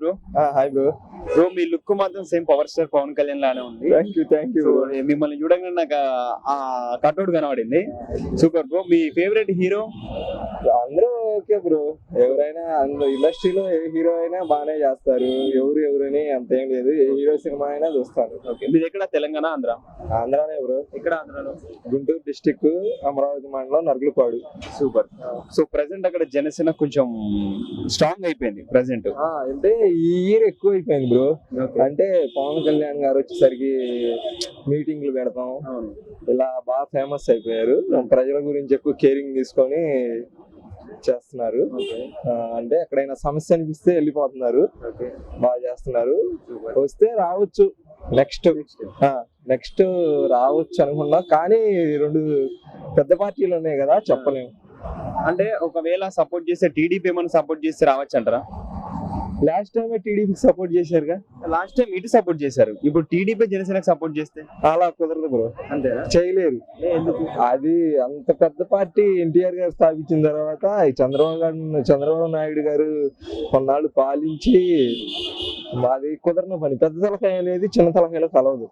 Bro. Hi bro. Bro మీ look మాత్రం same power star Pawan Kalyan లానే ఉంది. Thank you. మిమ్మల్ని చూడగానే నాకు ఆ కట్అవుట్ కనబడింది. Super bro. మీ ఫేవరెట్ హీరో? అందరూ ఓకే బ్రో, ఎవరైనా అందులో ఇండస్ట్రీలో ఏ హీరో అయినా బాగానే చేస్తారు. ఎవరైనా అంతేం లేదు, ఏ హీరో సినిమా అయినా చూస్తారు. మీది ఎక్కడ? తెలంగాణ, ఆంధ్ర? ఆంధ్రానే బ్రో. ఎక్కడ ఆంధ్రాలో? గుంటూరు డిస్టిక్, అమరావతి మండలం, నర్గులపాడు. సూపర్. సో ప్రెసెంట్ అక్కడ జనసేన కొంచెం స్ట్రాంగ్ అయిపోయింది ప్రెసెంట్. అంటే ఈ ఇయర్ ఎక్కువ అయిపోయింది బ్రో. అంటే పవన్ కళ్యాణ్ గారు వచ్చేసరికి మీటింగ్లు పెడతాం, ఇలా బాగా ఫేమస్ అయిపోయారు. ప్రజల గురించి ఎక్కువ కేరింగ్ తీసుకొని చేస్తున్నారు. అంటే ఎక్కడైనా సమస్య అనిపిస్తే వెళ్ళిపోతున్నారు, బాగా చేస్తున్నారు. వస్తే రావచ్చు, నెక్స్ట్ రావచ్చు అనుకున్నా. కానీ 2 పెద్ద పార్టీలు ఉన్నాయి కదా, చెప్పలేము. అంటే ఒకవేళ సపోర్ట్ చేస్తే టీడీపీ ఏమైనా సపోర్ట్ చేస్తే రావచ్చు అంటారా? లాస్ట్ టైం టీడీపీకి సపోర్ట్ చేశారుగా. లాస్ట్ టైం ఇటు సపోర్ట్ చేశారు, ఇప్పుడు టీడీపీ జనసేనకి సపోర్ట్ చేస్తే అలా కుదరదు బ్రో. అంతేనా? చేయలేరు. అది అంత పెద్ద పార్టీ ఎన్టీఆర్ గారు స్థాపించిన తర్వాత చంద్రబాబు నాయుడు గారు కొన్నాళ్ళు పాలించి అది కుదరని పని. పెద్ద తలకాయ అనేది చిన్న తలకాయలో కలవదు.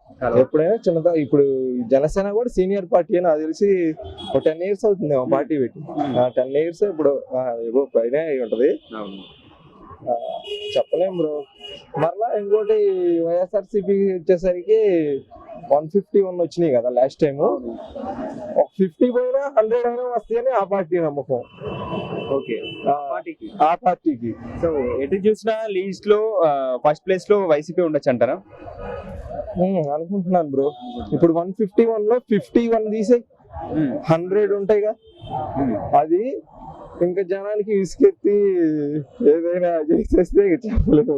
ఎప్పుడైనా ఇప్పుడు జనసేన కూడా సీనియర్ పార్టీ అని నాకు తెలిసి 10 years అవుతుంది పార్టీ పెట్టి. 10 years ఇప్పుడు పైన అయి ఉంటది. చెప్పలేం బ్రో. మరలా ఇంకోటి వైఎస్ఆర్సీపీ వచ్చేసరికి 151 వచ్చినాయి కదా లాస్ట్ టైం. 50 పోయినా 100 అయినా వస్తాయని ఆ పార్టీ నమ్మకం. ఆ పార్టీకి సో ఎటు చూసినా లీస్ట్ లో ఫస్ట్ ప్లేస్ లో వైసీపీ ఉండొచ్చు అంటారా? అనుకుంటున్నాను బ్రో. ఇప్పుడు 151 లో 51 తీసే 100 ఉంటాయిగా. అది ఇంకా జనానికి విసుకెత్తి ఏదైనా చేసేస్తే చెప్పలేము,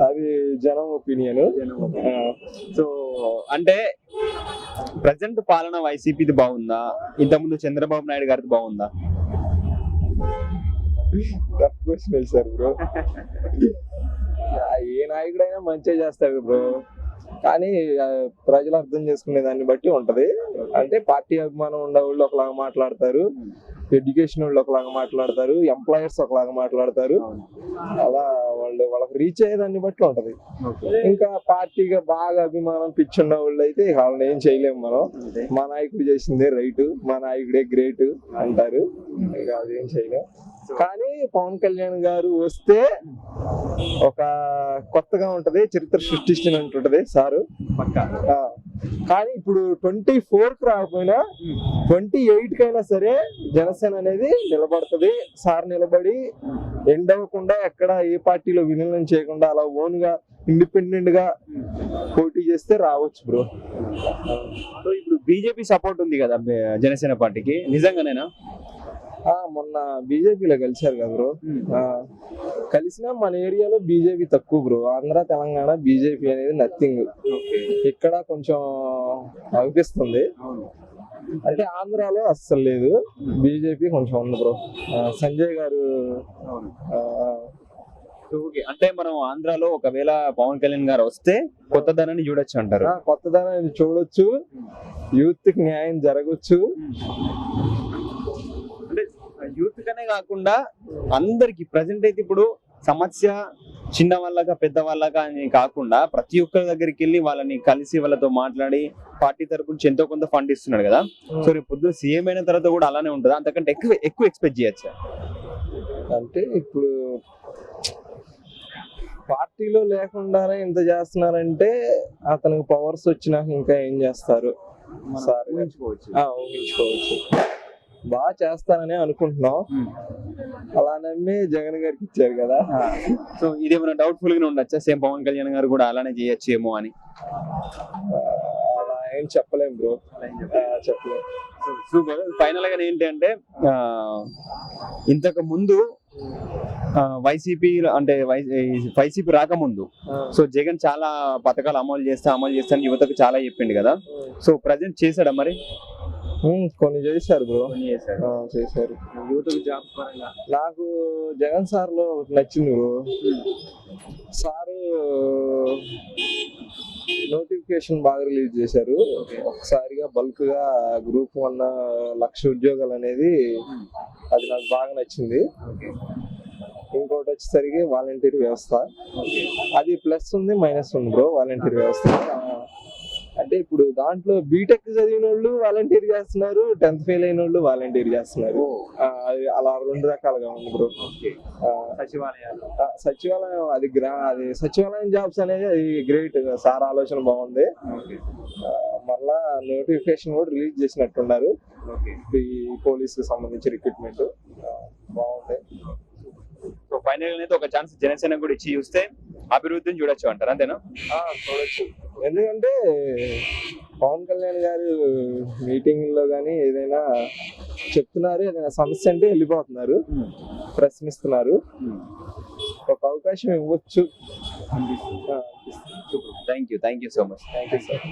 అది జనం ఒపీనియన్. సో అంటే ప్రజెంట్ పాలన వైసీపీది బాగుందా, ఇంతకుముందు చంద్రబాబు నాయుడు గారిది బాగుందా? టఫ్ క్వశ్చన్ వేశారు బ్రో. ఏ నాయకుడైనా మంచిగా చేస్తాడు బ్రో, కానీ ప్రజలు అర్థం చేసుకునే దాన్ని బట్టి ఉంటది. అంటే పార్టీ అభిమానం ఉండే వాళ్ళు ఒకలాగా మాట్లాడతారు, ఎడ్యుకేషన్ వాళ్ళు ఒకలాగా మాట్లాడతారు, ఎంప్లాయర్స్ ఒకలాగా మాట్లాడతారు. అలా వాళ్ళకి రీచ్ అయ్యేదాన్ని బట్టి ఉంటది. ఇంకా పార్టీగా బాగా అభిమానం పిచ్చున్న వాళ్ళు అయితే వాళ్ళని ఏం చేయలేము మనం. మా నాయకుడు చేసిందే రైట్, మా నాయకుడే గ్రేట్ అంటారు, ఇక అదేం చేయలేము. కానీ పవన్ కళ్యాణ్ గారు వస్తే ఒక కొత్తగా ఉంటది, చరిత్ర సృష్టించినట్టుంటది సారు. కానీ ఇప్పుడు 24కి రాకపోయినా 28కి అయినా సరే జనసేన అనేది నిలబడుతుంది. సార్ నిలబడి ఎండ్ అవ్వకుండా, ఎక్కడ ఏ పార్టీలో విలీనం చేయకుండా అలా ఓన్ గా ఇండిపెండెంట్ గా పోటీ చేస్తే రావచ్చు బ్రో. సో ఇప్పుడు బీజేపీ సపోర్ట్ ఉంది కదా జనసేన పార్టీకి, నిజంగానేనా? మొన్న బీజేపీలో కలిశారు కదా బ్రో. కలిసినా మన ఏరియాలో బీజేపీ తక్కువ బ్రో. ఆంధ్ర తెలంగాణ బీజేపీ అనేది నథింగ్. ఇక్కడ కొంచెం అనిపిస్తుంది. అంటే ఆంధ్రాలో అస్సలు లేదు, బీజేపీ కొంచెం ఉంది బ్రో. సంజయ్ గారు. అంటే మనం ఆంధ్రాలో ఒకవేళ పవన్ కళ్యాణ్ గారు వస్తే కొత్తదనాన్ని చూడొచ్చు అంటారు. కొత్తదనాన్ని చూడొచ్చు, యూత్ కి న్యాయం జరగచ్చు. అంటే యూత్ కనే కాకుండా అందరికి ప్రజెంట్ అయితే ఇప్పుడు సమస్య చిన్న వాళ్ళగా పెద్ద వాళ్ళగా అని కాకుండా ప్రతి ఒక్కరి దగ్గరికి వెళ్ళి వాళ్ళని కలిసి వాళ్ళతో మాట్లాడి పార్టీ తరపు నుంచి ఎంతో కొంత ఫండ్ ఇస్తున్నాడు కదా. సో రేపు పొద్దున సీఎం అయిన తర్వాత కూడా అలానే ఉంటుందా, అంతకంటే ఎక్కువ ఎక్స్పెక్ట్ చేయొచ్చు? అంటే ఇప్పుడు పార్టీలో లేకుండానే ఇంత చేస్తున్నారంటే అతనికి పవర్స్ వచ్చినాక ఇంకా ఏం చేస్తారు ఊహించుకోవచ్చు. బాగా చేస్తానని అనుకుంటున్నాం. అలా నమ్మి జగన్ గారికి ఇచ్చారు కదా. సో ఇదేమైనా డౌట్ఫుల్ గా ఉండొచ్చా, సేమ్ పవన్ కళ్యాణ్ గారు కూడా అలానే చేయొచ్చేమో అని? అలా ఏం చెప్పలేం బ్రో, చెప్పలేం. సూపర్. ఫైనల్ గా ఏంటి అంటే ఇంతకు ముందు వైసీపీ అంటే వైసీపీ రాకముందు సో జగన్ చాలా పథకాలు అమలు చేస్తాను యువతకు చాలా చెప్పిండు కదా. సో ప్రజెంట్ చేశాడా మరి? కొన్ని చేశారు బ్రో, చేశారు. యువతకు జాబ్ పరంగా నాకు జగన్ సార్ లో నచ్చింది బ్రో. సారు నోటిఫికేషన్ బాగా రిలీజ్ చేశారు. ఒకసారిగా బల్క్ గా గ్రూప్ 1 లక్ష ఉద్యోగాలు అనేది, అది నాకు బాగా నచ్చింది. ఇంకోటి వచ్చేసరికి వాలంటీర్ వ్యవస్థ. అది ప్లస్ ఉంది మైనస్ ఉంది బ్రో వాలంటీర్ వ్యవస్థ. అంటే ఇప్పుడు దాంట్లో బీటెక్ చదివిన వాళ్ళు వాలంటీర్ చేస్తున్నారు, 10th ఫెయిల్ అయిన వాళ్ళు వాలంటీర్ చేస్తున్నారు. అది అలా 2 రకాలుగా ఉంది బ్రో. సచివాలయం అది సచివాలయం జాబ్స్ అనేది అది గ్రేట్, సార్ ఆలోచన బాగుంది. మళ్ళా నోటిఫికేషన్ కూడా రిలీజ్ చేసినట్టున్నారు ఈ పోలీస్ కి సంబంధించి రిక్రూట్మెంట్ బాగుంది. సో ఫైనల్ అయితే ఒక ఛాన్స్ జనసేన కూడా ఇచ్చి చూస్తే అభివృద్ధిని చూడొచ్చు అంటారు, అంతేనా? చూడొచ్చు. ఎందుకంటే పవన్ కళ్యాణ్ గారు మీటింగ్ లో గానీ ఏదైనా చెప్తున్నారు, ఏదైనా సమస్య అంటే వెళ్ళిపోతున్నారు, ప్రశ్నిస్తున్నారు. ఒక అవకాశం ఇవ్వచ్చు. Thank you so much. Thank you sir.